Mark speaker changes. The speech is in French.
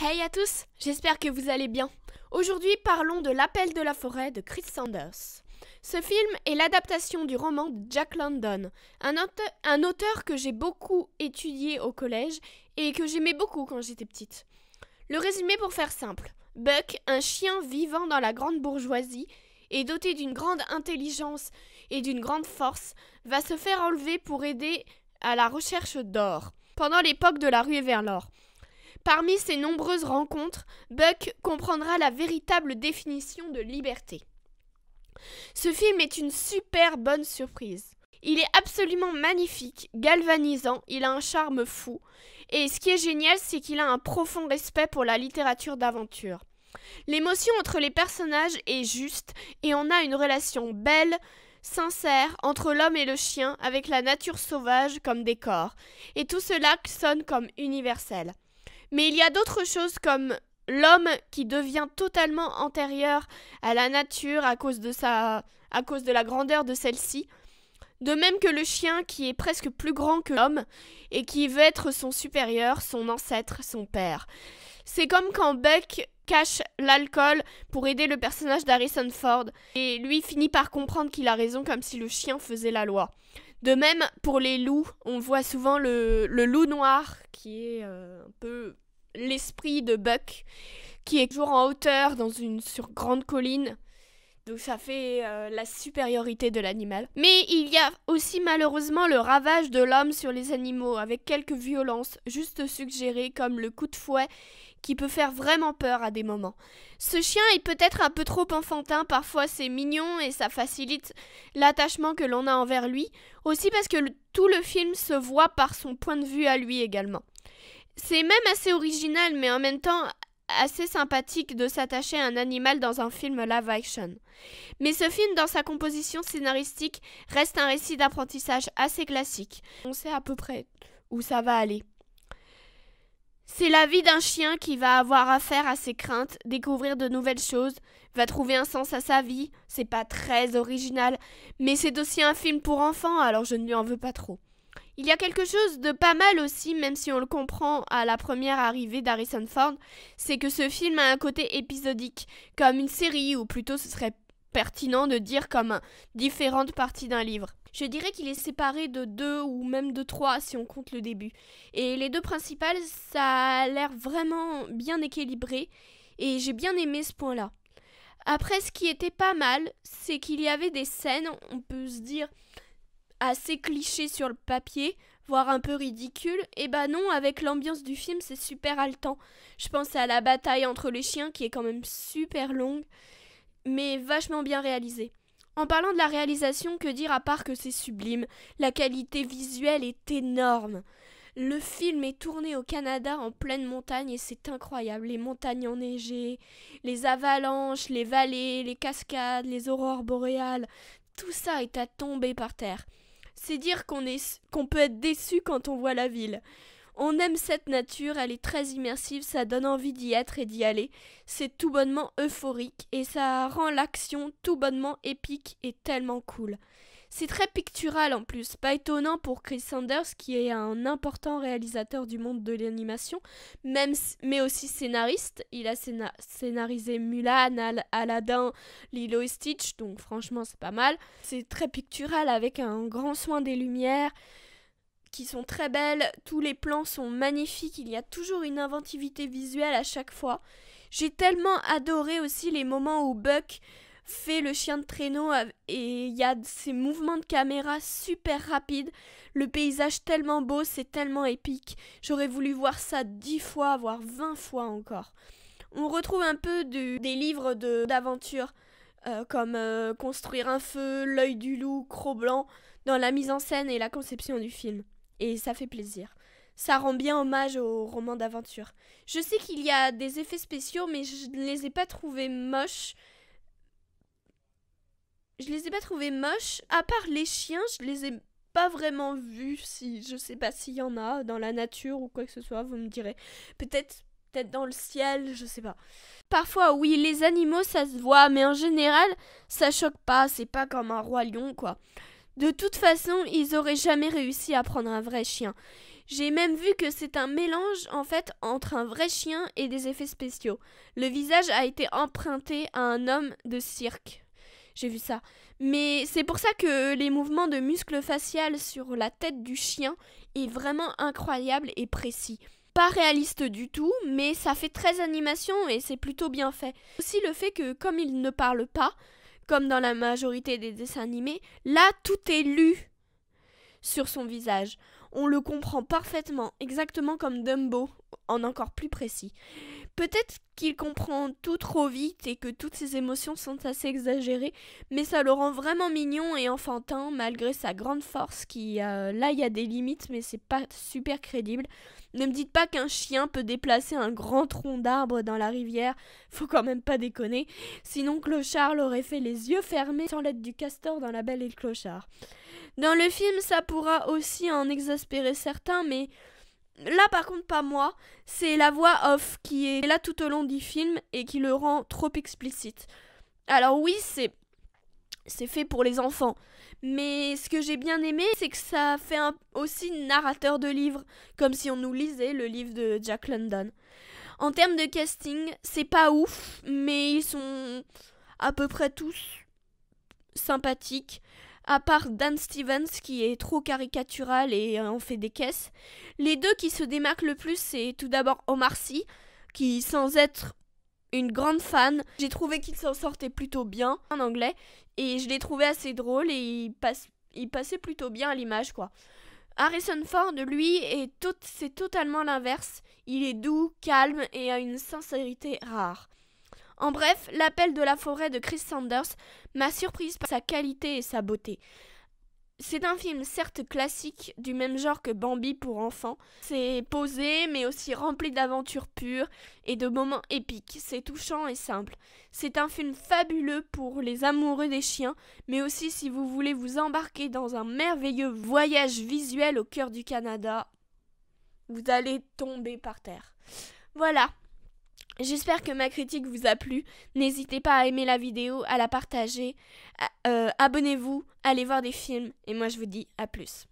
Speaker 1: Hey à tous, j'espère que vous allez bien. Aujourd'hui, parlons de L'Appel de la forêt de Chris Sanders. Ce film est l'adaptation du roman de Jack London, un auteur que j'ai beaucoup étudié au collège et que j'aimais beaucoup quand j'étais petite. Le résumé pour faire simple. Buck, un chien vivant dans la grande bourgeoisie et doté d'une grande intelligence et d'une grande force, va se faire enlever pour aider à la recherche d'or, pendant l'époque de la ruée vers l'or. Parmi ces nombreuses rencontres, Buck comprendra la véritable définition de liberté. Ce film est une super bonne surprise. Il est absolument magnifique, galvanisant, il a un charme fou. Et ce qui est génial, c'est qu'il a un profond respect pour la littérature d'aventure. L'émotion entre les personnages est juste et on a une relation belle, sincère entre l'homme et le chien avec la nature sauvage comme décor. Et tout cela sonne comme universel. Mais il y a d'autres choses comme l'homme qui devient totalement antérieur à la nature à cause de la grandeur de celle-ci, de même que le chien qui est presque plus grand que l'homme et qui veut être son supérieur, son ancêtre, son père. C'est comme quand Buck cache l'alcool pour aider le personnage d'Harrison Ford et lui finit par comprendre qu'il a raison comme si le chien faisait la loi. De même, pour les loups, on voit souvent le loup noir, qui est un peu l'esprit de Buck, qui est toujours en hauteur sur grande colline. Donc ça fait la supériorité de l'animal. Mais il y a aussi malheureusement le ravage de l'homme sur les animaux, avec quelques violences juste suggérées, comme le coup de fouet, qui peut faire vraiment peur à des moments. Ce chien est peut-être un peu trop enfantin, parfois c'est mignon et ça facilite l'attachement que l'on a envers lui, aussi parce que tout le film se voit par son point de vue à lui également. C'est même assez original, mais en même temps assez sympathique de s'attacher à un animal dans un film live action. Mais ce film, dans sa composition scénaristique, reste un récit d'apprentissage assez classique. On sait à peu près où ça va aller. C'est la vie d'un chien qui va avoir affaire à ses craintes, découvrir de nouvelles choses, va trouver un sens à sa vie. C'est pas très original, mais c'est aussi un film pour enfants, alors je ne lui en veux pas trop. Il y a quelque chose de pas mal aussi, même si on le comprend à la première arrivée d'Harrison Ford, c'est que ce film a un côté épisodique, comme une série, ou plutôt ce serait pertinent de dire comme différentes parties d'un livre. Je dirais qu'il est séparé de 2 ou même de 3 si on compte le début. Et les 2 principales, ça a l'air vraiment bien équilibré et j'ai bien aimé ce point-là. Après, ce qui était pas mal, c'est qu'il y avait des scènes, on peut se dire, assez clichés sur le papier, voire un peu ridicules. Et bah non, avec l'ambiance du film, c'est super haletant. Je pense à la bataille entre les chiens qui est quand même super longue, mais vachement bien réalisée. En parlant de la réalisation, que dire à part que c'est sublime, la qualité visuelle est énorme. Le film est tourné au Canada en pleine montagne et c'est incroyable. Les montagnes enneigées, les avalanches, les vallées, les cascades, les aurores boréales, tout ça est à tomber par terre. C'est dire qu'on peut être déçu quand on voit la ville. On aime cette nature, elle est très immersive, ça donne envie d'y être et d'y aller. C'est tout bonnement euphorique et ça rend l'action tout bonnement épique et tellement cool. C'est très pictural en plus, pas étonnant pour Chris Sanders qui est un important réalisateur du monde de l'animation, mais aussi scénariste. Il a scénarisé Mulan, Aladdin, Lilo et Stitch, donc franchement c'est pas mal. C'est très pictural avec un grand soin des lumières, qui sont très belles, tous les plans sont magnifiques, il y a toujours une inventivité visuelle à chaque fois. J'ai tellement adoré aussi les moments où Buck fait le chien de traîneau et il y a ces mouvements de caméra super rapides, le paysage tellement beau, c'est tellement épique. J'aurais voulu voir ça 10 fois, voire 20 fois encore. On retrouve un peu des livres d'aventure comme Construire un feu, L'œil du loup, Cro-Blanc, dans la mise en scène et la conception du film. Et ça fait plaisir. Ça rend bien hommage au roman d'aventure. Je sais qu'il y a des effets spéciaux, mais je ne les ai pas trouvés moches. À part les chiens, je les ai pas vraiment vus. Je sais pas s'il y en a dans la nature ou quoi que ce soit, vous me direz. Peut-être dans le ciel, je sais pas. Parfois, oui, les animaux, ça se voit, mais en général, ça choque pas. C'est pas comme un roi lion, quoi. De toute façon, ils auraient jamais réussi à prendre un vrai chien. J'ai même vu que c'est un mélange en fait entre un vrai chien et des effets spéciaux. Le visage a été emprunté à un homme de cirque. J'ai vu ça. Mais c'est pour ça que les mouvements de muscles faciales sur la tête du chien est vraiment incroyable et précis. Pas réaliste du tout, mais ça fait très animation et c'est plutôt bien fait. Aussi le fait que comme il ne parle pas, comme dans la majorité des dessins animés, là tout est lu sur son visage. On le comprend parfaitement, exactement comme Dumbo, en encore plus précis. Peut-être qu'il comprend tout trop vite et que toutes ses émotions sont assez exagérées, mais ça le rend vraiment mignon et enfantin malgré sa grande force là il y a des limites mais c'est pas super crédible. Ne me dites pas qu'un chien peut déplacer un grand tronc d'arbre dans la rivière, faut quand même pas déconner, sinon Clochard aurait fait les yeux fermés sans l'aide du castor dans La Belle et le Clochard. Dans le film ça pourra aussi en exaspérer certains, mais là par contre pas moi, c'est la voix off qui est là tout au long du film et qui le rend trop explicite. Alors oui, c'est fait pour les enfants, mais ce que j'ai bien aimé, c'est que ça fait aussi narrateur de livre, comme si on nous lisait le livre de Jack London. En termes de casting, c'est pas ouf, mais ils sont à peu près tous sympathiques. À part Dan Stevens qui est trop caricatural et en fait des caisses. Les deux qui se démarquent le plus, c'est tout d'abord Omar Sy, qui sans être une grande fan, j'ai trouvé qu'il s'en sortait plutôt bien en anglais, et je l'ai trouvé assez drôle et il passait plutôt bien à l'image quoi. Harrison Ford, lui, c'est totalement l'inverse. Il est doux, calme et a une sincérité rare. En bref, L'Appel de la forêt de Chris Sanders m'a surprise par sa qualité et sa beauté. C'est un film certes classique, du même genre que Bambi pour enfants. C'est posé, mais aussi rempli d'aventures pures et de moments épiques. C'est touchant et simple. C'est un film fabuleux pour les amoureux des chiens, mais aussi si vous voulez vous embarquer dans un merveilleux voyage visuel au cœur du Canada. Vous allez tomber par terre. Voilà. J'espère que ma critique vous a plu. N'hésitez pas à aimer la vidéo, à la partager. Abonnez-vous, allez voir des films. Et moi je vous dis à plus.